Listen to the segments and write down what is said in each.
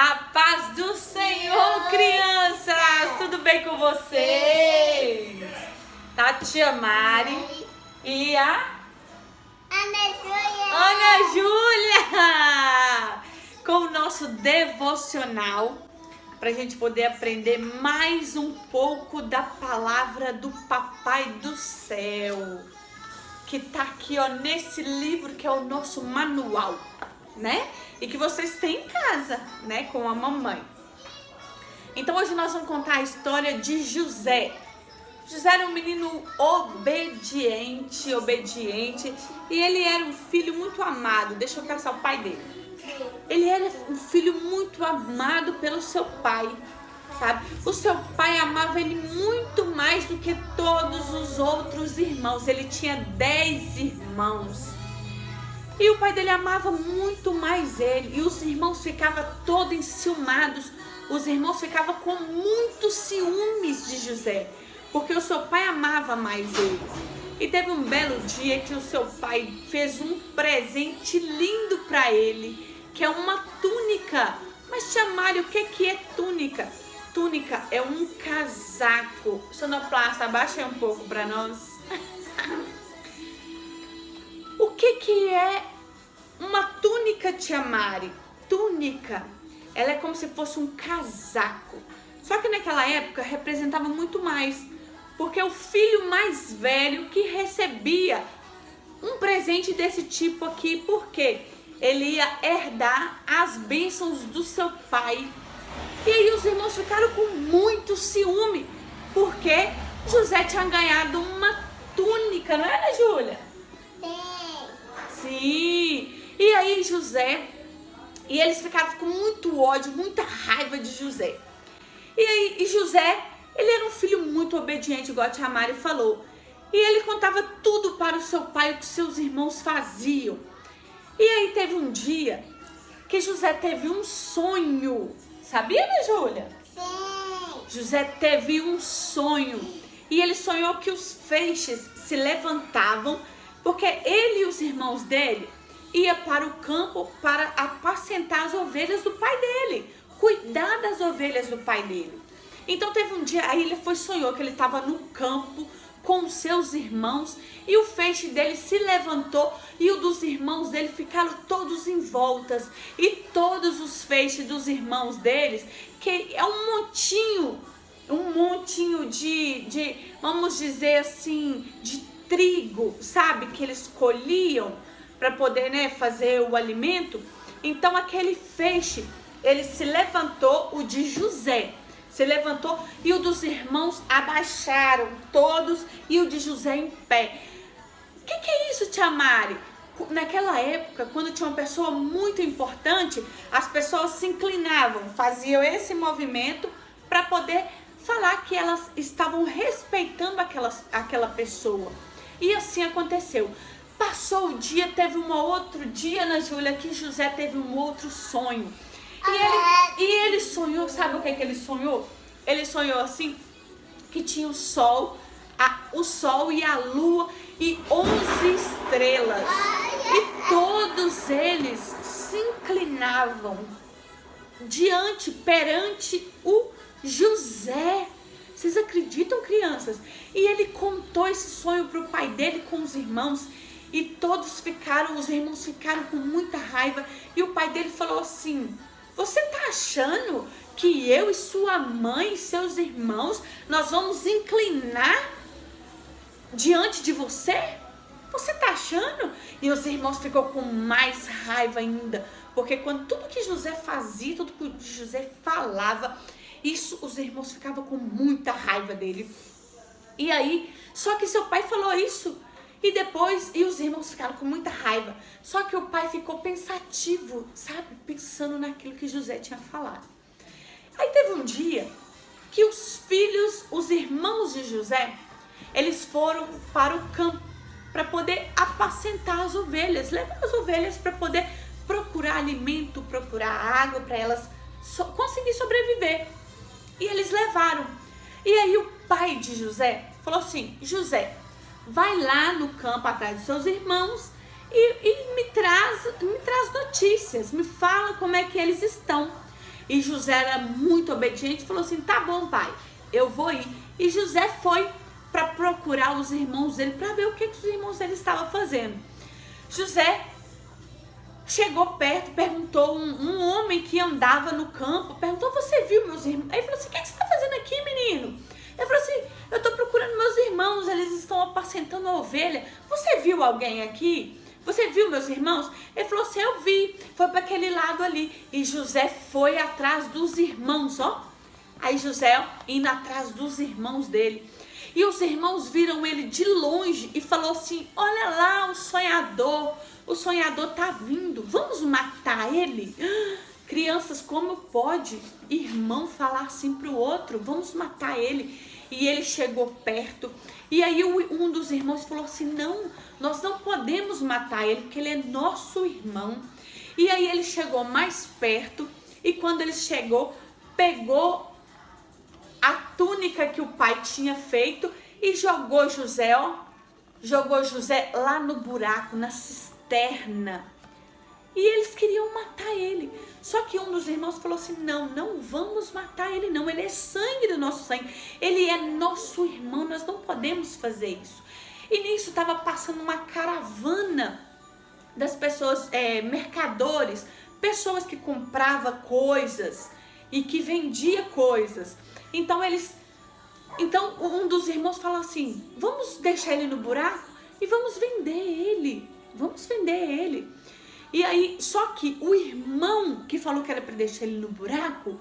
A paz do Senhor, crianças! Tudo bem com vocês? Tá a tia Mari e a Ana Júlia com o nosso devocional pra gente poder aprender mais um pouco da palavra do Papai do Céu, que tá aqui, ó, nesse livro que é o nosso manual, né? E que vocês têm em casa, né, com a mamãe. Então hoje nós vamos contar a história de José. José era um menino obediente, e ele era um filho muito amado. Deixa eu caçar o pai dele. Ele era um filho muito amado pelo seu pai, sabe? O seu pai amava ele muito mais do que todos os outros irmãos. Ele tinha 10 irmãos. E o pai dele amava muito mais ele. E os irmãos ficavam todos enciumados. Os irmãos ficavam com muitos ciúmes de José, porque o seu pai amava mais ele. E teve um belo dia que o seu pai fez um presente lindo para ele, que é uma túnica. Mas tia Mari, o que é túnica? Túnica é um casaco. Sonoplasta, abaixa aí um pouco para nós. O que é uma túnica, tia Mari? Túnica, ela é como se fosse um casaco. Só que naquela época representava muito mais, porque o filho mais velho que recebia um presente desse tipo aqui, porque ele ia herdar as bênçãos do seu pai. E aí os irmãos ficaram com muito ciúme, porque José tinha ganhado uma túnica, não era, Júlia? Sim. E aí e eles ficaram com muito ódio, muita raiva de José. E José, ele era um filho muito obediente, igual a tia Mari falou. E ele contava tudo para o seu pai, o que seus irmãos faziam. E aí teve um dia que José teve um sonho. Sabia, né, Júlia? Sim. José teve um sonho. E ele sonhou que os feixes se levantavam, porque ele e os irmãos dele iam para o campo para apacentar as ovelhas do pai dele, cuidar das ovelhas do pai dele. Então teve um dia, aí ele sonhou que ele estava no campo com os seus irmãos e o feixe dele se levantou e o dos irmãos dele ficaram todos em voltas, e todos os feixes dos irmãos deles, que é um montinho de vamos dizer assim, de trigo, sabe, que eles colhiam para poder, né, fazer o alimento. Então aquele feixe, ele se levantou, o de José se levantou, e o dos irmãos abaixaram todos, e o de José em pé. O que é isso, tia Mari? Naquela época, quando tinha uma pessoa muito importante, as pessoas se inclinavam, faziam esse movimento para poder falar que elas estavam respeitando aquela pessoa. E assim aconteceu. Passou o dia, teve um outro dia, Ana Júlia, que José teve um outro sonho. E ele sonhou, sabe o que ele sonhou? Ele sonhou assim, que tinha o sol e a lua e 11 estrelas. E todos eles se inclinavam perante o José. Vocês acreditam, crianças? E ele contou esse sonho para o pai dele com os irmãos. E os irmãos ficaram com muita raiva. E o pai dele falou assim: você tá achando que eu e sua mãe e seus irmãos, nós vamos inclinar diante de você? Você tá achando? E os irmãos ficou com mais raiva ainda, porque quando tudo que José fazia, tudo que José falava, os irmãos ficavam com muita raiva dele. E aí, só que seu pai falou isso, e os irmãos ficaram com muita raiva. Só que o pai ficou pensativo, sabe? Pensando naquilo que José tinha falado. Aí teve um dia que os irmãos de José, eles foram para o campo para poder apacentar as ovelhas, levar as ovelhas para poder procurar alimento, procurar água, para elas conseguir sobreviver. E eles levaram. E aí o pai de José falou assim: José, vai lá no campo atrás dos seus irmãos e me traz notícias, me fala como é que eles estão. E José era muito obediente, falou assim, tá bom, pai, eu vou ir. E José foi para procurar os irmãos dele, para ver o que os irmãos dele estavam fazendo. José chegou perto, perguntou um homem que andava no campo, perguntou, você viu meus irmãos? Aí ele falou assim, o que você está fazendo aqui, menino? Ele falou assim, eu estou procurando meus irmãos, eles estão apacentando a ovelha. Você viu alguém aqui? Você viu meus irmãos? Ele falou assim, eu vi, foi para aquele lado ali. E José foi atrás dos irmãos, ó. Aí José indo atrás dos irmãos dele. E os irmãos viram ele de longe e falou assim, olha lá o sonhador tá vindo, vamos matar ele? Crianças, como pode irmão falar assim pro outro? Vamos matar ele. E ele chegou perto. E aí um dos irmãos falou assim, não, nós não podemos matar ele, porque ele é nosso irmão. E aí ele chegou mais perto. E quando ele chegou, pegou a túnica que o pai tinha feito e jogou José lá no buraco, na cisterna. E eles queriam matar ele. Só que um dos irmãos falou assim, não vamos matar ele não, ele é sangue do nosso sangue, ele é nosso irmão, nós não podemos fazer isso. E nisso estava passando uma caravana das pessoas, mercadores, pessoas que compravam coisas e que vendia coisas. Então um dos irmãos falou assim, vamos deixar ele no buraco e vamos vender ele. E aí, só que o irmão que falou que era para deixar ele no buraco,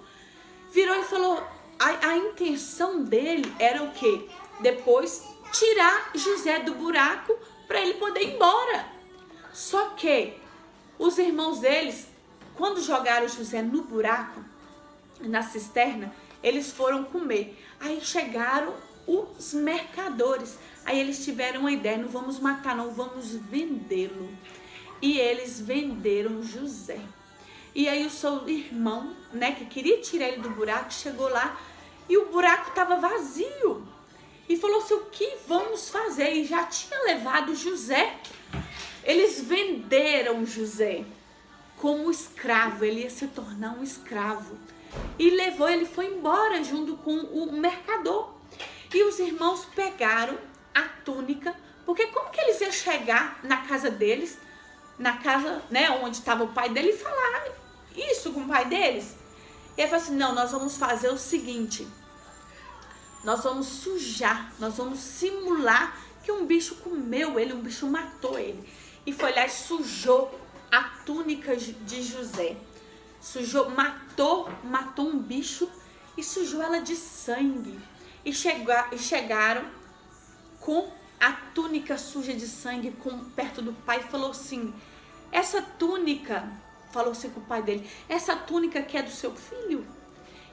virou e falou, a intenção dele era o quê? Depois tirar José do buraco para ele poder ir embora. Só que os irmãos deles, quando jogaram José no buraco, na cisterna, eles foram comer. Aí chegaram os mercadores. Aí eles tiveram uma ideia, não vamos matar não, vamos vendê-lo. E eles venderam José. E aí o seu irmão, né, que queria tirar ele do buraco, chegou lá e o buraco estava vazio. E falou assim, o que vamos fazer? E já tinha levado José. Eles venderam José como escravo, ele ia se tornar um escravo. E ele foi embora junto com o mercador. E os irmãos pegaram a túnica, porque como que eles iam chegar na casa deles, na casa, né, onde estava o pai dele, e falar isso com o pai deles? E ele falou assim, não, nós vamos fazer o seguinte, nós vamos sujar, nós vamos simular que um bicho comeu ele, um bicho matou ele. E foi lá e sujou a túnica de José. Sujou, matou um bicho e sujou ela de sangue. E chegaram com a túnica suja de sangue perto do pai e falou assim, essa túnica, falou assim com o pai dele, essa túnica que é do seu filho?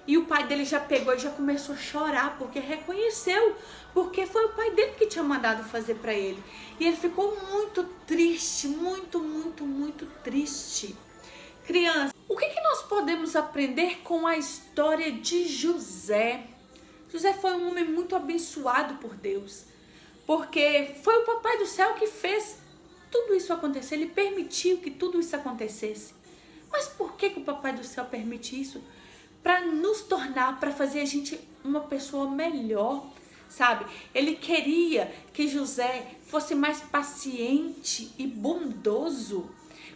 E o pai dele já pegou e já começou a chorar, porque reconheceu, porque foi o pai dele que tinha mandado fazer para ele. E ele ficou muito triste, muito triste. Criança, o que nós podemos aprender com a história de José? José foi um homem muito abençoado por Deus, porque foi o Papai do Céu que fez tudo isso acontecer, ele permitiu que tudo isso acontecesse. Mas por que o Papai do Céu permite isso? Para nos tornar, para fazer a gente uma pessoa melhor, sabe? Ele queria que José fosse mais paciente e bondoso.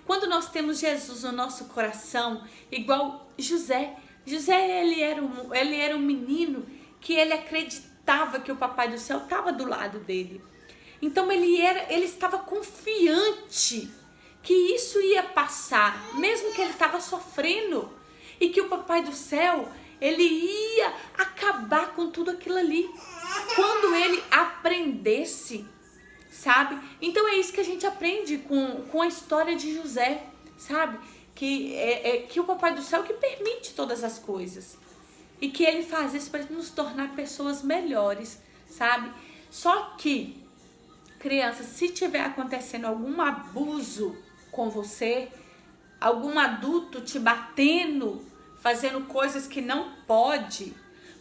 Quando nós temos Jesus no nosso coração, igual José, ele era um menino que ele acreditava que o Papai do Céu estava do lado dele. Então ele estava confiante que isso ia passar, mesmo que ele estava sofrendo, e que o Papai do Céu, ele ia acabar com tudo aquilo ali, quando ele aprendesse, sabe? Então é isso que a gente aprende com a história de José, sabe? Que o Papai do Céu que permite todas as coisas. E que ele faz isso para nos tornar pessoas melhores, sabe? Só que, criança, se tiver acontecendo algum abuso com você, algum adulto te batendo, fazendo coisas que não pode,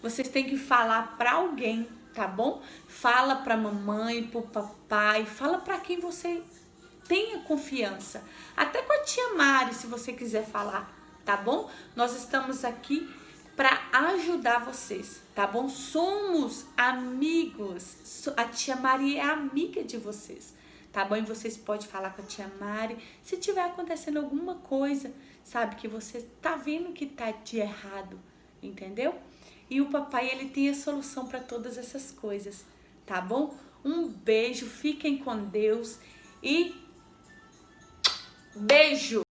vocês têm que falar para alguém, tá bom? Fala para a mamãe, para o papai, fala para quem você tenha confiança. Até com a tia Mari, se você quiser falar, tá bom? Nós estamos aqui para ajudar vocês, tá bom? Somos amigos. A tia Mari é amiga de vocês, tá bom? E vocês podem falar com a tia Mari se tiver acontecendo alguma coisa, sabe? Que você tá vendo que tá de errado, entendeu? E o papai, ele tem a solução para todas essas coisas, tá bom? Um beijo, fiquem com Deus e beijo!